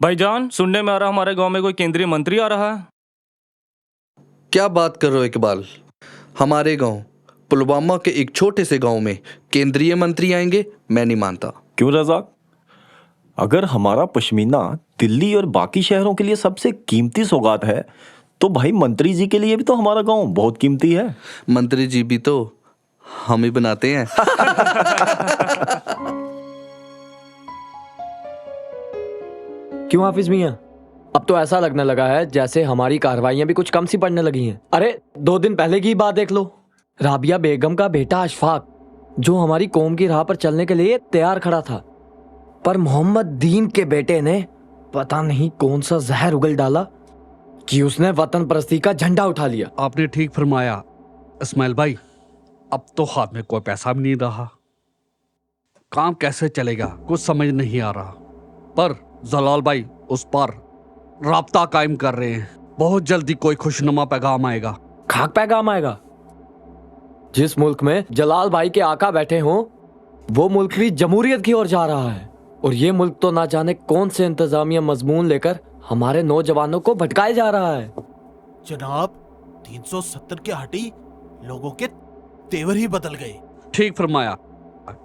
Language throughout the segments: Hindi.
भाईजान, सुनने में आ रहा हमारे गांव में कोई केंद्रीय मंत्री आ रहा है। क्या बात कर रहे हो इकबाल? हमारे गांव पुलवामा के एक छोटे से गांव में केंद्रीय मंत्री आएंगे? मैं नहीं मानता। क्यों रज़ाक? अगर हमारा पश्मीना दिल्ली और बाकी शहरों के लिए सबसे कीमती सौगात है तो भाई मंत्री जी के लिए भी तो हमारा गांव बहुत कीमती है। मंत्री जी भी तो हम ही बनाते हैं। क्यों हाफिज मियाँ? अब तो ऐसा लगने लगा है जैसे हमारी कार्रवाइयां भी कुछ कम सी पड़ने लगी हैं। अरे 2 दिन पहले की बात देख लो। राबिया बेगम का बेटा अशफाक जो हमारी कौम की राह पर चलने के लिए तैयार खड़ा था, पर मोहम्मद दीन के बेटे ने पता नहीं कौन सा जहर उगल डाला कि उसने वतन परस्ती का झंडा उठा लिया। आपने ठीक फरमाया इस्माइल भाई। अब तो हाथ में कोई पैसा भी नहीं रहा, काम कैसे चलेगा कुछ समझ नहीं आ रहा। पर जलाल भाई उस पर राब्ता कायम कर रहे हैं, बहुत जल्दी कोई खुशनुमा पैगाम आएगा। खाक पैगाम आएगा? जिस मुल्क में जलाल भाई के आका बैठे हों वो मुल्क भी जमहूरियत की ओर जा रहा है, और ये मुल्क तो ना जाने कौन से इंतजामिया मजमून लेकर हमारे नौजवानों को भटकाए जा रहा है। जनाब 370 के हटी लोगों के तेवर ही बदल गए। ठीक फरमाया,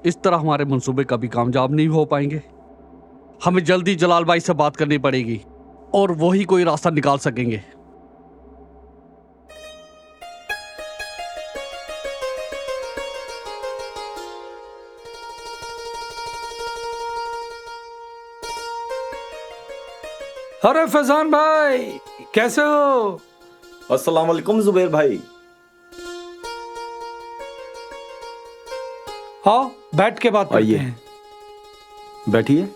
इस तरह हमारे मंसूबे कभी कामयाब नहीं हो पाएंगे। हमें जल्दी जलाल भाई से बात करनी पड़ेगी और वही कोई रास्ता निकाल सकेंगे। अरे फैजान भाई, कैसे हो? अस्सलाम वालेकुम जुबैर भाई। आओ बैठ के बात करते आइए। हैं। बैठिए।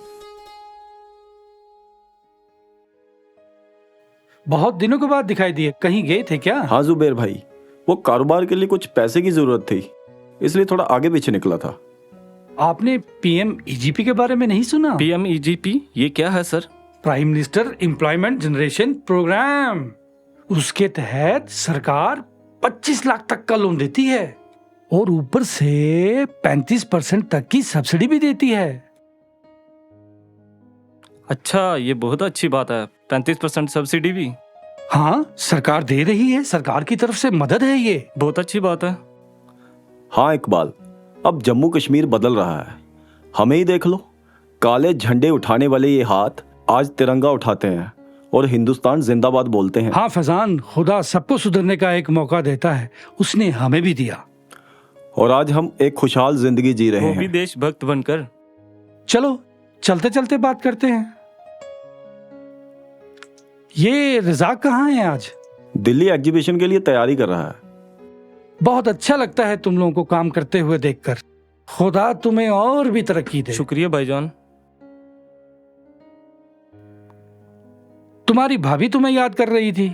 बहुत दिनों के बाद दिखाई दिए, कहीं गए थे क्या? हाँ जुबैर भाई, वो कारोबार के लिए कुछ पैसे की जरूरत थी, इसलिए थोड़ा आगे पीछे निकला था। आपने पीएम ईजीपी के बारे में नहीं सुना? PMEGP ये क्या है sir? Prime minister employment generation programme. उसके तहत सरकार 25 लाख तक का लोन देती है और ऊपर से 35% तक की सब्सिडी भी देती है। अच्छा, ये बहुत अच्छी बात है। 35% सब्सिडी भी? हाँ, सरकार दे रही है, सरकार की तरफ से मदद है ये। बहुत अच्छी बात है। हाँ इकबाल, अब जम्मू कश्मीर बदल रहा है। हमें ही देख लो, काले झंडे उठाने वाले ये हाथ आज तिरंगा उठाते हैं और हिंदुस्तान जिंदाबाद बोलते हैं। हाँ फैजान, खुदा सबको सुधरने का एक मौका देता है, उसने हमें भी दिया। और आज हम एक खुशहाल जिंदगी जी रहे वो भी हैं। देशभक्त बनकर। चलो चलते चलते बात करते हैं। ये रज़ाक कहाँ है आज? दिल्ली एग्जीबिशन के लिए तैयारी कर रहा है। बहुत अच्छा लगता है तुम लोगों को काम करते हुए देखकर। खुदा तुम्हें और भी तरक्की दे। शुक्रिया भाईजान। तुम्हारी भाभी तुम्हें याद कर रही थी,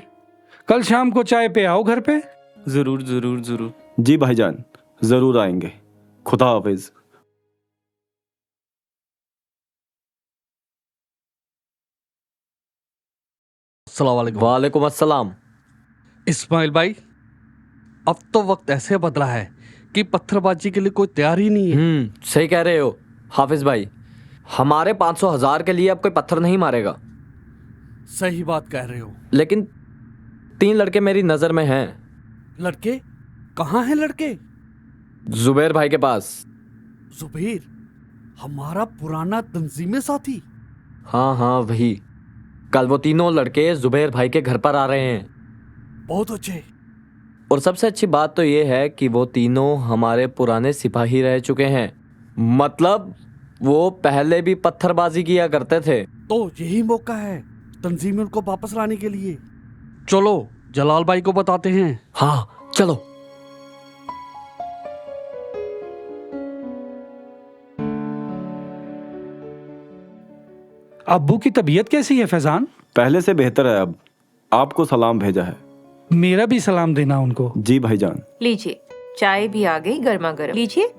कल शाम को चाय पे आओ घर पे। जरूर जरूर जरूर। जी भाईजान, जरूर आएंगे। खुदा हाफिज। अस्सलाम वालेकुम। वालेकुम अस्सलाम। इस्माइल भाई, अब तो वक्त ऐसे बदला है कि पत्थरबाजी के लिए कोई तैयार ही नहीं है। सही कह रहे हो हाफिज भाई। हमारे 500,000 के लिए अब कोई पत्थर नहीं मारेगा। सही बात कह रहे हो। लेकिन 3 लड़के मेरी नजर में हैं। लड़के? कहाँ हैं लड़के? जुबैर भाई के पास। जुबैर, हमारा पुराना तंजीमी साथी? हाँ हाँ वही। कल वो तीनों लड़के जुबैर भाई के घर पर आ रहे हैं। बहुत अच्छे। और सबसे अच्छी बात तो ये है कि वो तीनों हमारे पुराने सिपाही रह चुके हैं। मतलब वो पहले भी पत्थरबाजी किया करते थे। तो यही मौका है तंजीमी उनको वापस लाने के लिए। चलो जलाल भाई को बताते हैं। हाँ चलो। अब्बू की तबीयत कैसी है फैजान? पहले से बेहतर है अब। आपको सलाम भेजा है। मेरा भी सलाम देना उनको। जी भाईजान। लीजिए, चाय भी आ गई गर्मा गर्म। लीजिए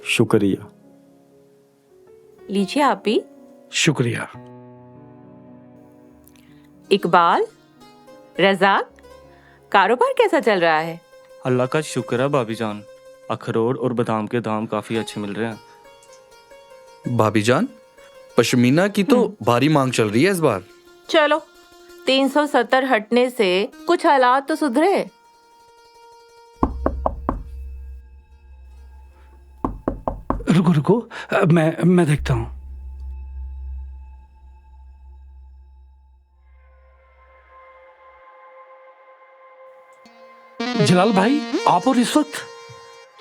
शुक्रिया। लीजिए आप भी। शुक्रिया। इकबाल, रज़ाक, कारोबार कैसा चल रहा है? अल्लाह का शुक्र है भाभी जान। अखरोट और बादाम के दाम काफी अच्छे मिल रहे हैं। भाभी जान, पश्मीना की तो भारी मांग चल रही है इस बार। चलो 370 हटने से कुछ हालात तो सुधरे। रुको रुको, मैं देखता हूँ। जलाल भाई, आप और इस वक्त?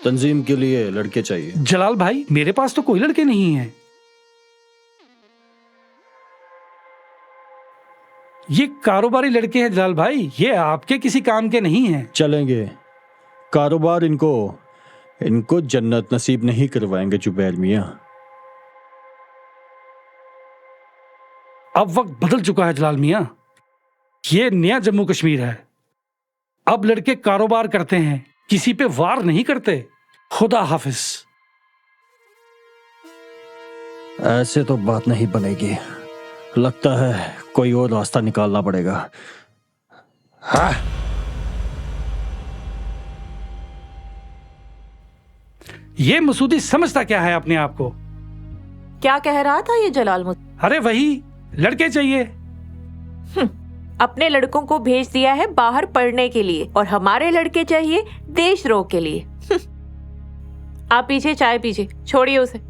तंजीम के लिए लड़के चाहिए। जलाल भाई, मेरे पास तो कोई लड़के नहीं हैं। ये कारोबारी लड़के हैं जलाल भाई, ये आपके किसी काम के नहीं हैं। चलेंगे, कारोबार इनको जन्नत नसीब नहीं करवाएंगे जुबैर मियाँ। अब वक्त बदल चुका है जलाल मियाँ, ये नया जम्मू कश्मीर है। अब लड़के कारोबार करते हैं, किसी पे वार नहीं करते। खुदा हाफिज। ऐसे तो बात नहीं बनेगी, लगता है कोई और रास्ता निकालना पड़ेगा। हाँ। ये मसूदी समझता क्या है अपने आप को? क्या कह रहा था ये जलाल अरे वही, लड़के चाहिए। अपने लड़कों को भेज दिया है बाहर पढ़ने के लिए, और हमारे लड़के चाहिए देशद्रोह के लिए। आप पीछे चाय पीजिए, छोड़िए उसे।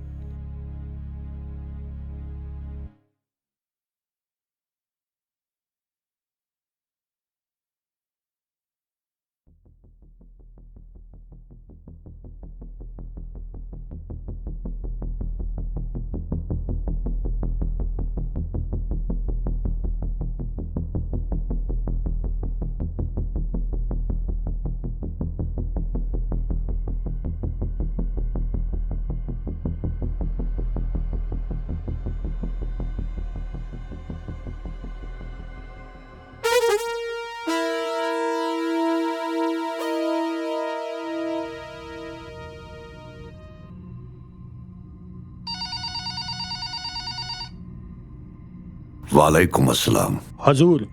वालेकुम अस्सलाम। हजूर,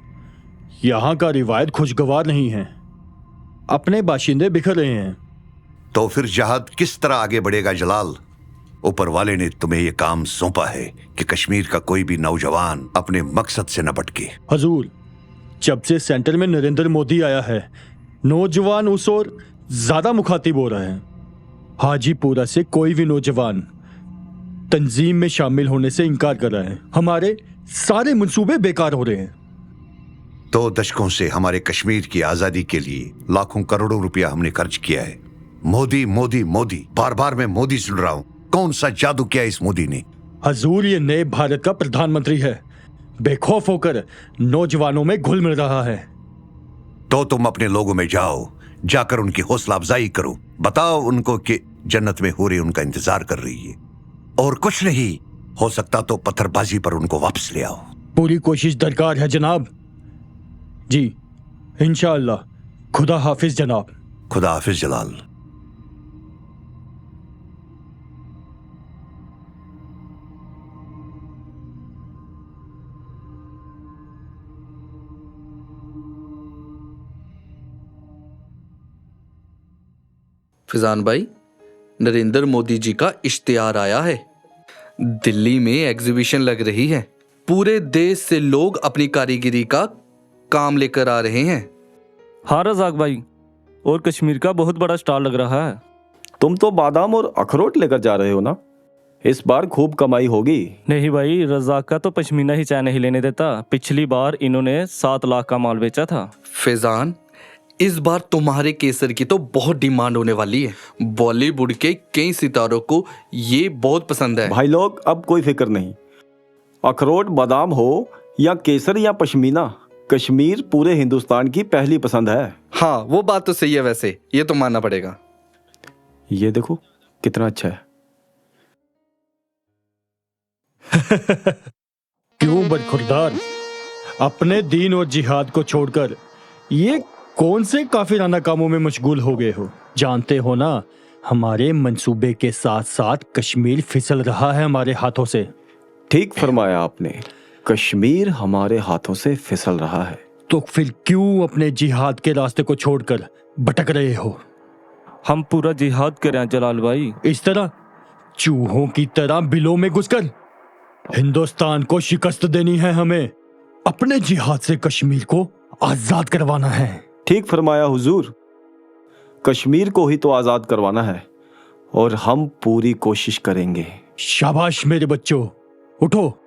यहाँ का रिवायत खुशगवार नहीं है, अपने बाशिंदे बिखर रहे हैं। तो फिर जहाद किस तरह आगे बढ़ेगा जलाल? ऊपर वाले ने तुम्हें यह काम सौंपा है कि कश्मीर का कोई भी नौजवान अपने मकसद से न भटके। हजूर, जब से सेंटर में नरेंद्र मोदी आया है, नौजवान उस ओर ज्यादा मुखातिब हो रहे हैं। हाजीपुरा से कोई भी नौजवान तंजीम में शामिल होने से इनकार कर रहा है। हमारे सारे मंसूबे बेकार हो रहे हैं। 2 दशकों से हमारे कश्मीर की आजादी के लिए लाखों करोड़ों रुपया हमने खर्च किया है। मोदी मोदी मोदी, बार बार मैं मोदी सुन रहा हूं। कौन सा जादू किया इस मोदी ने? हजूर, ये नए भारत का प्रधानमंत्री है, बेखौफ होकर नौजवानों में घुल मिल रहा है। तो तुम अपने लोगों में जाओ, जाकर उनकी हौसला अफजाई करो। बताओ उनको कि जन्नत में हूरें उनका इंतजार कर रही है। और कुछ नहीं हो सकता तो पत्थरबाजी पर उनको वापस ले आओ। पूरी कोशिश दरकार है जनाब। जी इंशाअल्लाह। खुदा हाफिज जनाब। खुदा हाफिज जलाल। फिजान भाई, नरेंद्र मोदी जी का इश्तिहार आया है। दिल्ली में एग्जीबिशन लग रही है। पूरे देश से लोग अपनी कारीगरी का काम लेकर आ रहे हैं। हाँ रजाक भाई, और कश्मीर का बहुत बड़ा स्टॉल लग रहा है। तुम तो बादाम और अखरोट लेकर जा रहे हो ना, इस बार खूब कमाई होगी। नहीं भाई, रजाक का तो पश्मीना ही चाय नहीं लेने देता। पिछली बार इन्होंने 7 लाख का माल बेचा था। फैजान, इस बार तुम्हारे केसर की तो बहुत डिमांड होने वाली है। बॉलीवुड के कई सितारों को ये बहुत पसंद है। भाई लोग, अब कोई फिक्र नहीं। अखरोट बादाम हो या केसर या पश्मीना, कश्मीर पूरे हिंदुस्तान की पहली पसंद है। हाँ, वो बात तो सही है। वैसे ये तो मानना पड़ेगा। ये देखो कितना अच्छा है। क्यों बदखुरदार, अपने दीन और जिहाद को छोड़कर ये कौन से काफिराना कामों में मशगूल हो गए हो? जानते हो ना, हमारे मंसूबे के साथ साथ कश्मीर फिसल रहा है हमारे हाथों से। ठीक फरमाया आपने, कश्मीर हमारे हाथों से फिसल रहा है। तो फिर क्यों अपने जिहाद के रास्ते को छोड़कर भटक रहे हो? हम पूरा जिहाद कर रहे हैं जलाल भाई। इस तरह चूहों की तरह बिलों में घुसकर? हिंदुस्तान को शिकस्त देनी है हमें, अपने जिहाद से कश्मीर को आजाद करवाना है। ठीक फरमाया हुजूर, कश्मीर को ही तो आजाद करवाना है और हम पूरी कोशिश करेंगे। शाबाश मेरे बच्चों, उठो,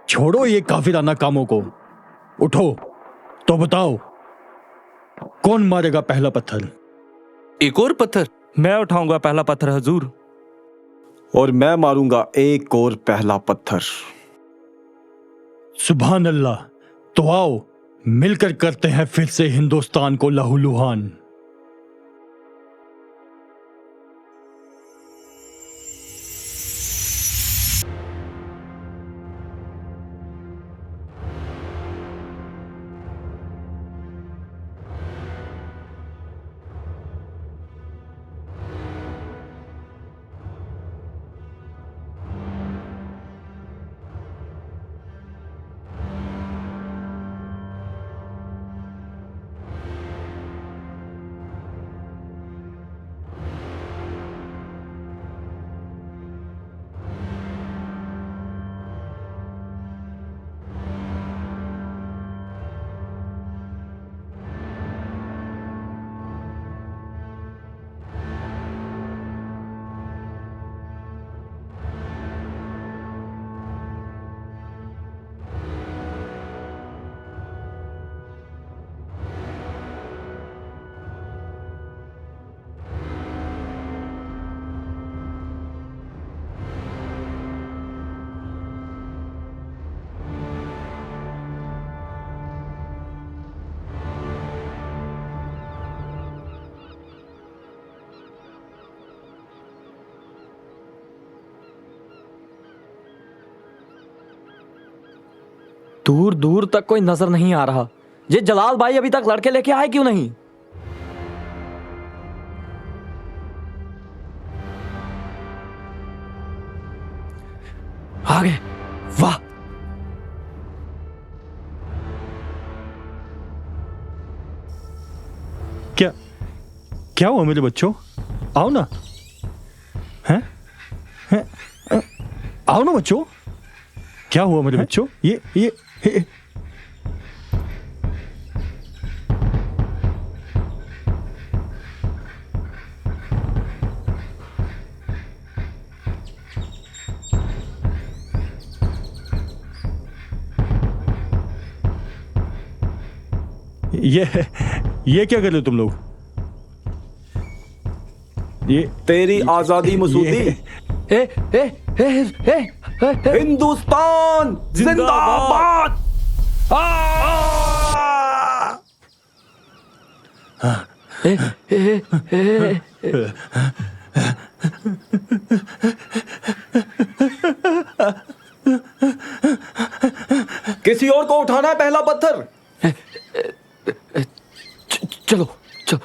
छोड़ो ये काफिराना कामों को, उठो। तो बताओ, कौन मारेगा पहला पत्थर? एक और पत्थर? मैं उठाऊंगा पहला पत्थर हजूर। और मैं मारूंगा एक और पहला पत्थर। सुभान अल्लाह। तो आओ मिलकर करते हैं फिर से हिंदुस्तान को लहूलुहान। दूर दूर तक कोई नजर नहीं आ रहा। ये जलाल भाई अभी तक लड़के लेके आए क्यों नहीं? आ गए, वाह। क्या क्या हुआ मेरे बच्चों? आओ ना। हैं? हैं? आओ ना बच्चों। क्या हुआ मेरे बच्चों? ये ये क्या कर रहे हो तुम लोग? ये तेरी आजादी मसूदी। ए, ए, ए, ए, ए, ए, हिंदुस्तान जिंदाबाद। ए, ए, ए, ए, किसी और को उठाना है पहला पत्थर। चलो चलो।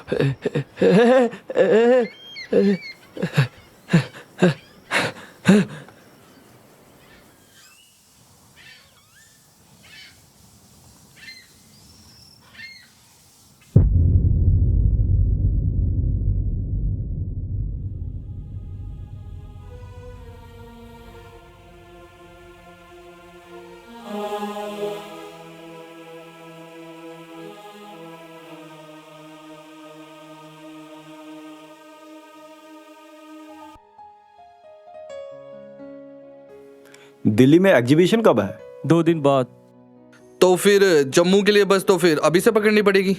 दिल्ली में एग्जीबिशन कब है? 2 दिन बाद। तो फिर जम्मू के लिए बस तो फिर अभी से पकड़नी पड़ेगी।